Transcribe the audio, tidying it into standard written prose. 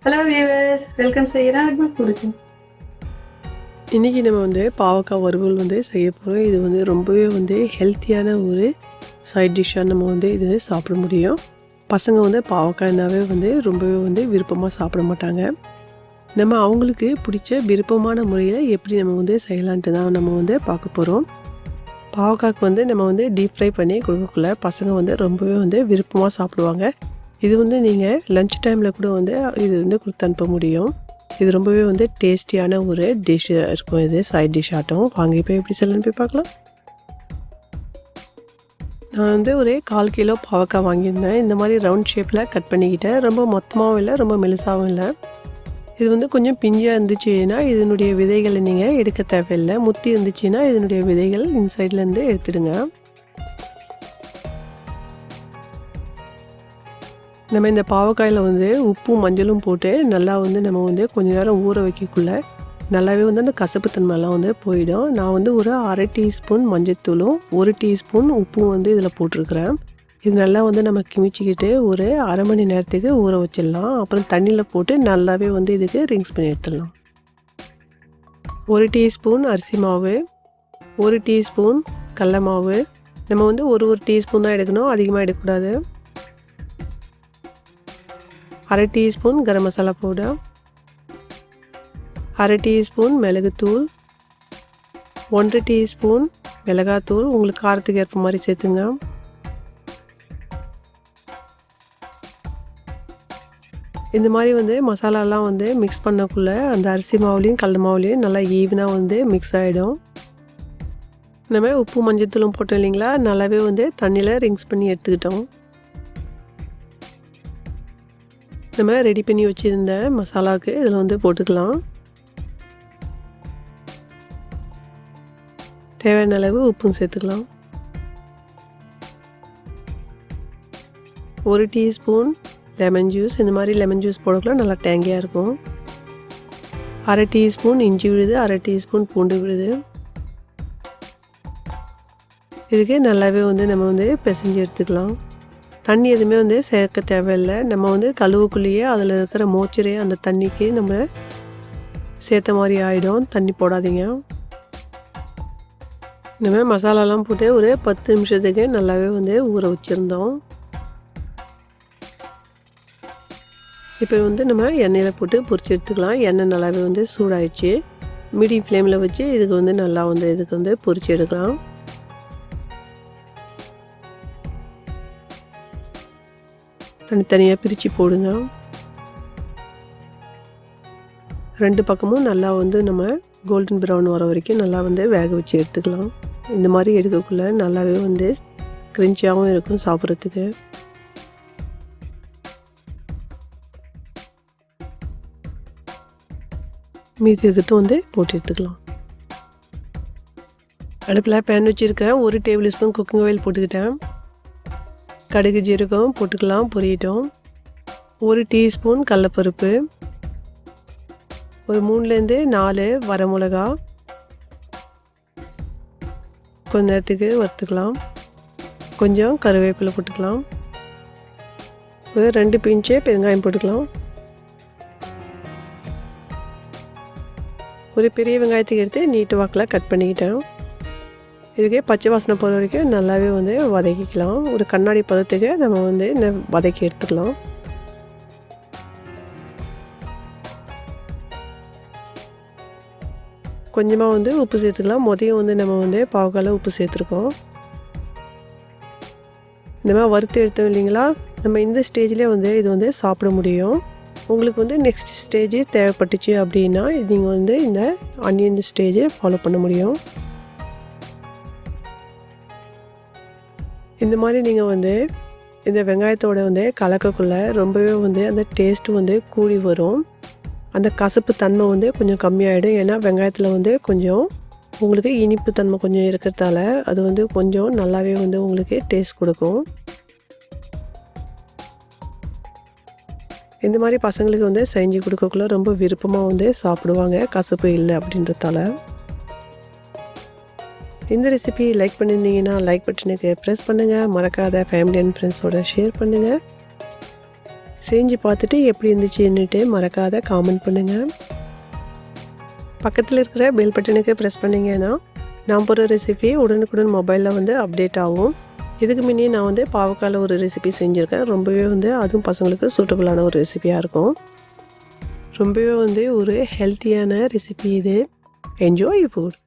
Hello viewers, welcome செய்கிறேன் அக்மல் கொடுக்கு. இன்றைக்கி நம்ம பாவக்காய் வறுவல் செய்ய போகிறோம். இது ரொம்பவே ஹெல்த்தியான ஒரு சைட் டிஷ்ஷாக நம்ம இது சாப்பிட முடியும். பசங்க பாவக்காய்னாவே ரொம்பவே விருப்பமாக சாப்பிட மாட்டாங்க. நம்ம அவங்களுக்கு பிடிச்ச விருப்பமான முறையில் எப்படி நம்ம செய்யலான்ட்டு தான் நம்ம பார்க்க போகிறோம். பாவக்காய்க்கு நம்ம டீப் ஃப்ரை பண்ணி கொடுக்கக்குள்ள பசங்க ரொம்பவே விருப்பமாக சாப்பிடுவாங்க. இது நீங்கள் லன்ச் டைமில் கூட இது கொடுத்து அனுப்ப முடியும். இது ரொம்பவே டேஸ்டியான ஒரு டிஷ் இருக்கும். இது சைட் டிஷ் ஆட்டம். வாங்க இப்போ எப்படி செய்யலான்னு போய் பார்க்கலாம். நான் ஒரு 1/4 கிலோ பாவக்காய் வாங்கியிருந்தேன். இந்த மாதிரி ரவுண்ட் ஷேப்பில் கட் பண்ணிக்கிட்டேன். ரொம்ப மொத்தமாகவும் இல்லை, ரொம்ப மெலிசாகவும் இல்லை. இது கொஞ்சம் பிஞ்சாக இருந்துச்சுன்னா இதனுடைய விதைகளை நீங்கள் எடுக்க தேவையில்லை. முத்தி இருந்துச்சுன்னா இதனுடைய விதைகள் இன்சைட்லேருந்து எடுத்துடுங்க. நம்ம இந்த பாவக்காயில் உப்பும் மஞ்சளும் போட்டு நல்லா நம்ம கொஞ்ச நேரம் ஊற வைக்கக்குள்ள நல்லாவே அந்த கசப்புத்தன்மைலாம் போயிடும். நான் ஒரு 1/2 டீஸ்பூன் மஞ்சத்தூளும் 1 டீஸ்பூன் உப்பும் இதில் போட்டிருக்கிறேன். இது நல்லா நம்ம கிமிச்சிக்கிட்டு ஒரு அரை மணி நேரத்துக்கு ஊற வச்சிடலாம். அப்புறம் தண்ணியில் போட்டு நல்லாவே இதுக்கு ரிங்ஸ் பண்ணி எடுத்துடலாம். 1 டீஸ்பூன் அரிசி மாவு, 1 டீஸ்பூன் கடல மாவு. நம்ம ஒரு டீஸ்பூன் தான் எடுக்கணும், அதிகமாக எடுக்கக்கூடாது. 1/2 teaspoon garam masala powder, 1/2 teaspoon மிளகுத்தூள், 1 டீஸ்பூன் மிளகாத்தூள். உங்களுக்கு காரத்துக்கு ஏற்ப மாதிரி சேர்த்துங்க. இந்த மாதிரி மசாலாலாம் மிக்ஸ் பண்ணக்குள்ளே அந்த அரிசி மாவுலேயும் கடல மாவுலேயும் நல்லா ஈவனாக மிக்ஸ் ஆகிடும். நம்ம உப்பு மஞ்சத்தூளும் போட்டோம் இல்லைங்களா, நல்லாவே தண்ணியில் ரிங்ஸ் பண்ணி எடுத்துக்கிட்டோம். நம்ம ரெடி பண்ணி வச்சுருந்த மசாலாவுக்கு இதில் போட்டுக்கலாம். தேவையான அளவு உப்பும் சேர்த்துக்கலாம். 1 டீஸ்பூன் லெமன் ஜூஸ். இந்த மாதிரி லெமன் ஜூஸ் போடக்குள்ள நல்லா டேங்கியாக இருக்கும். 1/2 டீஸ்பூன் இஞ்சி விழுது, 1/2 டீஸ்பூன் பூண்டு விழுது. இதுக்கு நல்லாவே நம்ம பிசைஞ்சு எடுத்துக்கலாம். தண்ணி எதுவுமே சேர்க்க தேவையில்லை. நம்ம கழுவுக்குள்ளேயே அதில் இருக்கிற மோச்சரே அந்த தண்ணிக்கு நம்ம சேர்த்த மாதிரி ஆகிடும். தண்ணி போடாதீங்க. நம்ம மசாலாலாம் போட்டு ஒரு 10 நிமிஷத்துக்கு நல்லாவே ஊற வச்சுருந்தோம். இப்போ நம்ம எண்ணெயில் போட்டு பொரிச்சு எடுத்துக்கலாம். எண்ணெய் நல்லாவே சூடாயிடுச்சு. மீடியம் ஃப்ளேமில் வச்சு இதுக்கு நல்லா இதுக்கு பொரிச்சு எடுக்கலாம். தனித்தனியாக பிரித்து போடுங்க. 2 பக்கமும் நல்லா நம்ம கோல்டன் ப்ரௌன் வர வரைக்கும் நல்லா வேக வச்சு எடுத்துக்கலாம். இந்த மாதிரி எடுக்கக்குள்ளே நல்லாவே கிரிஞ்சியாகவும் இருக்கும் சாப்பிட்றதுக்கு. மீதி இருக்கிறது போட்டு எடுத்துக்கலாம். அடுப்பில் பேன் வச்சுருக்கேன். 1 டேபிள் ஸ்பூன் குக்கிங் ஆயில் போட்டுக்கிட்டேன். கடுகு ஜீரகம் போட்டுக்கலாம், பொரியட்டும். 1 டீஸ்பூன் கடலப்பருப்பு, ஒரு 3லேருந்து 4 வரமிளகா கொஞ்ச நேரத்துக்கு வறுத்துக்கலாம். கொஞ்சம் கருவேப்பிலை போட்டுக்கலாம். ஒரு 2 பிஞ்சு பெருங்காயம் போட்டுக்கலாம். ஒரு பெரிய வெங்காயத்துக்கு எடுத்து நீட்டு வாக்கில் கட் பண்ணிக்கிட்டேன். இதுக்கு பச்சை வாசனை போகிற வரைக்கும் நல்லாவே வதக்கிக்கலாம். ஒரு கண்ணாடி பதத்துக்கு நம்ம வதக்கி எடுத்துக்கலாம். கொஞ்சமாக உப்பு சேர்த்துக்கலாம். மொதல் நம்ம பாவக்காயில் உப்பு சேர்த்துருக்கோம். இந்த மாதிரி வறுத்து எடுத்தோம் இல்லைங்களா, நம்ம இந்த ஸ்டேஜ்லேயே இது சாப்பிட முடியும். உங்களுக்கு நெக்ஸ்ட் ஸ்டேஜ் தேவைப்பட்டுச்சு அப்படின்னா நீங்கள் இந்த ஆனியன் ஸ்டேஜை ஃபாலோ பண்ண முடியும். இந்த மாதிரி நீங்கள் இந்த வெங்காயத்தோட கலக்கக்குள்ளே ரொம்பவே அந்த டேஸ்ட்டு கூடி வரும். அந்த கசப்பு தன்மை கொஞ்சம் கம்மியாகிடும். ஏன்னா வெங்காயத்தில் கொஞ்சம் உங்களுக்கு இனிப்பு தன்மை கொஞ்சம் இருக்கிறதால அது கொஞ்சம் நல்லாவே உங்களுக்கு டேஸ்ட் கொடுக்கும். இந்த மாதிரி பசங்களுக்கு செஞ்சு கொடுக்கக்குள்ள ரொம்ப விருப்பமாக சாப்பிடுவாங்க, கசப்பு இல்லை அப்படின்றதால. இந்த ரெசிபி லைக் பண்ணியிருந்தீங்கன்னா லைக் பட்டனுக்கு ப்ரெஸ் பண்ணுங்கள். மறக்காத ஃபேமிலி அண்ட் ஃப்ரெண்ட்ஸோட ஷேர் பண்ணுங்கள். செஞ்சு பார்த்துட்டு எப்படி இருந்துச்சுன்னுட்டு மறக்காத காமெண்ட் பண்ணுங்கள். பக்கத்தில் இருக்கிற பெல் பட்டனுக்கு ப்ரெஸ் பண்ணிங்கன்னா நான் போகிற ரெசிபி உடனுக்குடன் மொபைலில் வந்து அப்டேட் ஆகும். இதுக்கு முன்னே நான் வந்து பாவக்காயில் ஒரு ரெசிபி செஞ்சுருக்கேன். ரொம்பவே வந்து அதுவும் பசங்களுக்கு சூட்டபுளான ஒரு ரெசிபியாக இருக்கும். ரொம்பவே வந்து ஒரு ஹெல்த்தியான ரெசிபி இது. Enjoy food.